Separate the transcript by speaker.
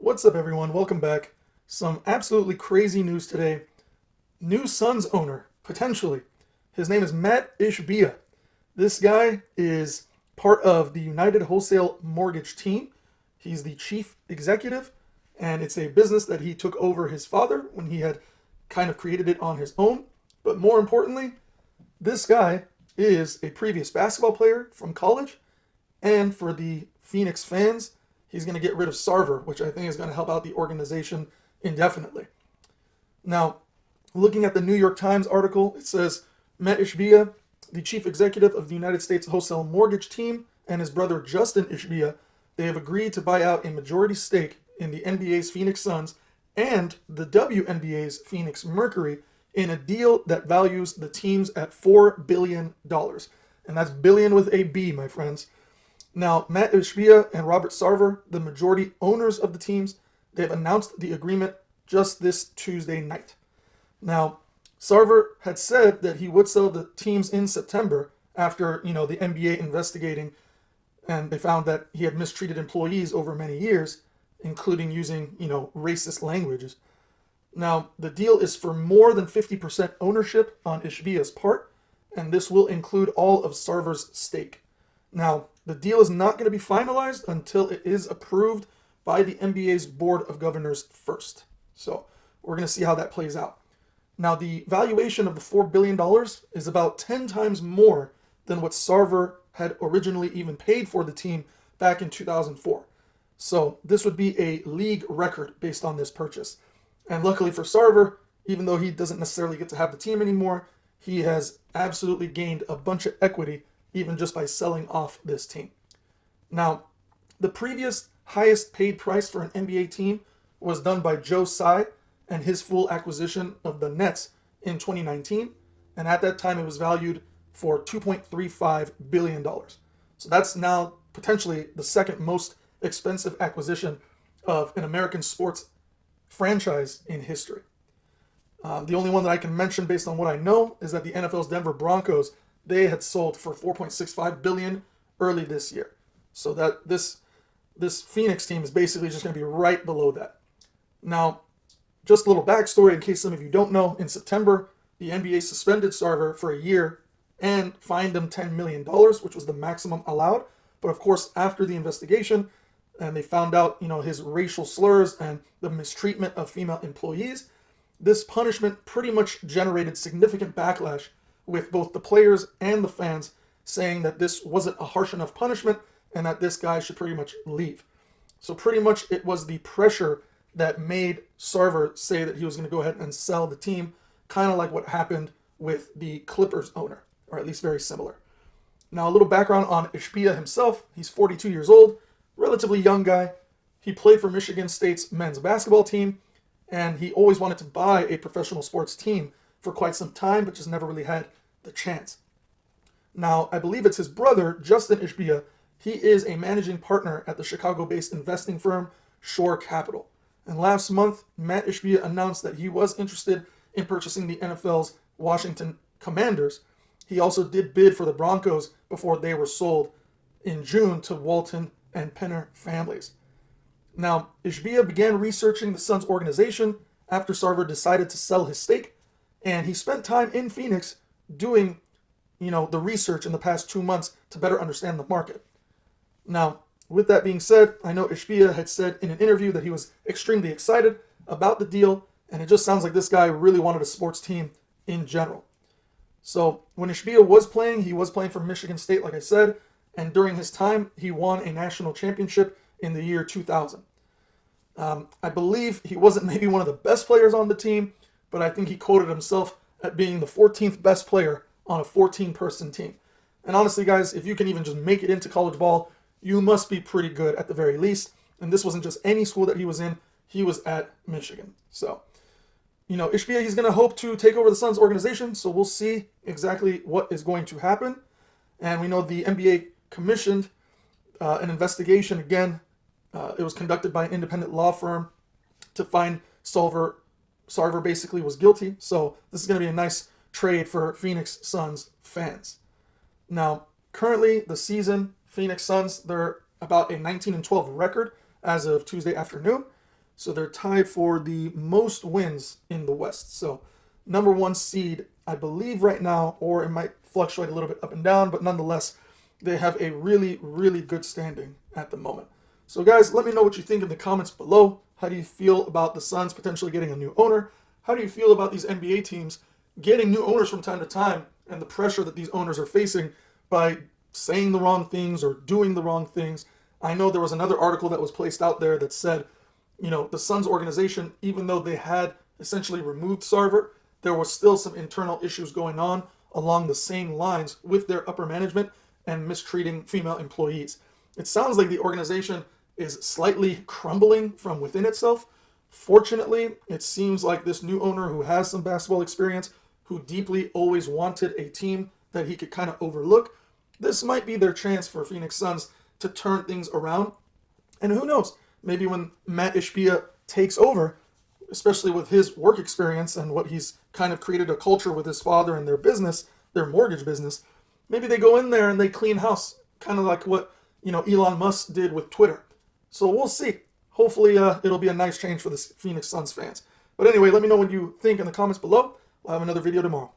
Speaker 1: What's up, everyone? Welcome back. Some absolutely crazy news today. New Suns owner, potentially. His name is Mat Ishbia. This guy is part of the United Wholesale Mortgage team. He's the chief executive, and it's a business that he took over his father when he had kind of created it on his own. But more importantly, this guy is a previous basketball player from college, and for the Phoenix fans, he's going to get rid of Sarver, which I think is going to help out the organization indefinitely. Now, looking at the New York Times article, it says Mat Ishbia, the chief executive of the United States Wholesale Mortgage team, and his brother Justin Ishbia, they have agreed to buy out a majority stake in the NBA's Phoenix Suns and the WNBA's Phoenix Mercury in a deal that values the teams at $4 billion. And that's billion with a B, my friends. Now, Mat Ishbia and Robert Sarver, the majority owners of the teams, they've announced the agreement just this Tuesday night. Now, Sarver had said that he would sell the teams in September after, the NBA investigating, and they found that he had mistreated employees over many years, including using, racist languages. Now, the deal is for more than 50% ownership on Ishbia's part, and this will include all of Sarver's stake. Now, the deal is not going to be finalized until it is approved by the NBA's Board of Governors first. So we're going to see how that plays out. Now, the valuation of the $4 billion is about 10 times more than what Sarver had originally even paid for the team back in 2004. So this would be a league record based on this purchase. And luckily for Sarver, even though he doesn't necessarily get to have the team anymore, he has absolutely gained a bunch of equity even just by selling off this team. Now, the previous highest paid price for an NBA team was done by Joe Tsai and his full acquisition of the Nets in 2019, and at that time it was valued for $2.35 billion. So that's now potentially the second most expensive acquisition of an American sports franchise in history. The only one that I can mention based on what I know is that the NFL's Denver Broncos, they had sold for $4.65 billion early this year. So that this Phoenix team is basically just going to be right below that. Now, just a little backstory in case some of you don't know. In September, the NBA suspended Sarver for a year and fined him $10 million, which was the maximum allowed. But of course, after the investigation, and they found out, his racial slurs and the mistreatment of female employees, this punishment pretty much generated significant backlash with both the players and the fans saying that this wasn't a harsh enough punishment and that this guy should pretty much leave. So pretty much it was the pressure that made Sarver say that he was going to go ahead and sell the team, kind of like what happened with the Clippers owner, or at least very similar. Now, a little background on Ishbia himself. He's 42 years old, relatively young guy. He played for Michigan State's men's basketball team, and he always wanted to buy a professional sports team for quite some time, but just never really had the chance. Now, I believe it's his brother, Justin Ishbia. He is a managing partner at the Chicago-based investing firm Shore Capital. And last month, Mat Ishbia announced that he was interested in purchasing the NFL's Washington Commanders. He also did bid for the Broncos before they were sold in June to Walton and Penner families. Now, Ishbia began researching the Suns organization after Sarver decided to sell his stake, and he spent time in Phoenix doing, the research in the past 2 months to better understand the market. Now, with that being said, I know Ishbia had said in an interview that he was extremely excited about the deal, and it just sounds like this guy really wanted a sports team in general. So when Ishbia was playing, he was playing for Michigan State, like I said, and during his time, he won a national championship in the year 2000. I believe he wasn't maybe one of the best players on the team, but I think he quoted himself at being the 14th best player on a 14-person team. And honestly, guys, if you can even just make it into college ball, you must be pretty good at the very least. And this wasn't just any school that he was in. He was at Michigan. So, Ishbia, he's going to hope to take over the Suns organization. So we'll see exactly what is going to happen. And we know the NBA commissioned an investigation. Again, it was conducted by an independent law firm to find Sarver basically was guilty. So this is going to be a nice trade for Phoenix Suns fans. Now, currently the season, Phoenix Suns, they're about a 19-12 record as of Tuesday afternoon. So they're tied for the most wins in the West. So number one seed, I believe right now, or it might fluctuate a little bit up and down, but nonetheless, they have a really, really good standing at the moment. So guys, let me know what you think in the comments below. How do you feel about the Suns potentially getting a new owner? How do you feel about these NBA teams getting new owners from time to time and the pressure that these owners are facing by saying the wrong things or doing the wrong things? I know there was another article that was placed out there that said, the Suns organization, even though they had essentially removed Sarver, there was still some internal issues going on along the same lines with their upper management and mistreating female employees. It sounds like the organization is slightly crumbling from within itself. Fortunately, it seems like this new owner who has some basketball experience, who deeply always wanted a team that he could kind of overlook, this might be their chance for Phoenix Suns to turn things around. And who knows, maybe when Mat Ishbia takes over, especially with his work experience and what he's kind of created a culture with his father and their business, their mortgage business, maybe they go in there and they clean house, kind of like what Elon Musk did with Twitter. So we'll see. Hopefully it'll be a nice change for the Phoenix Suns fans. But anyway, let me know what you think in the comments below. We'll have another video tomorrow.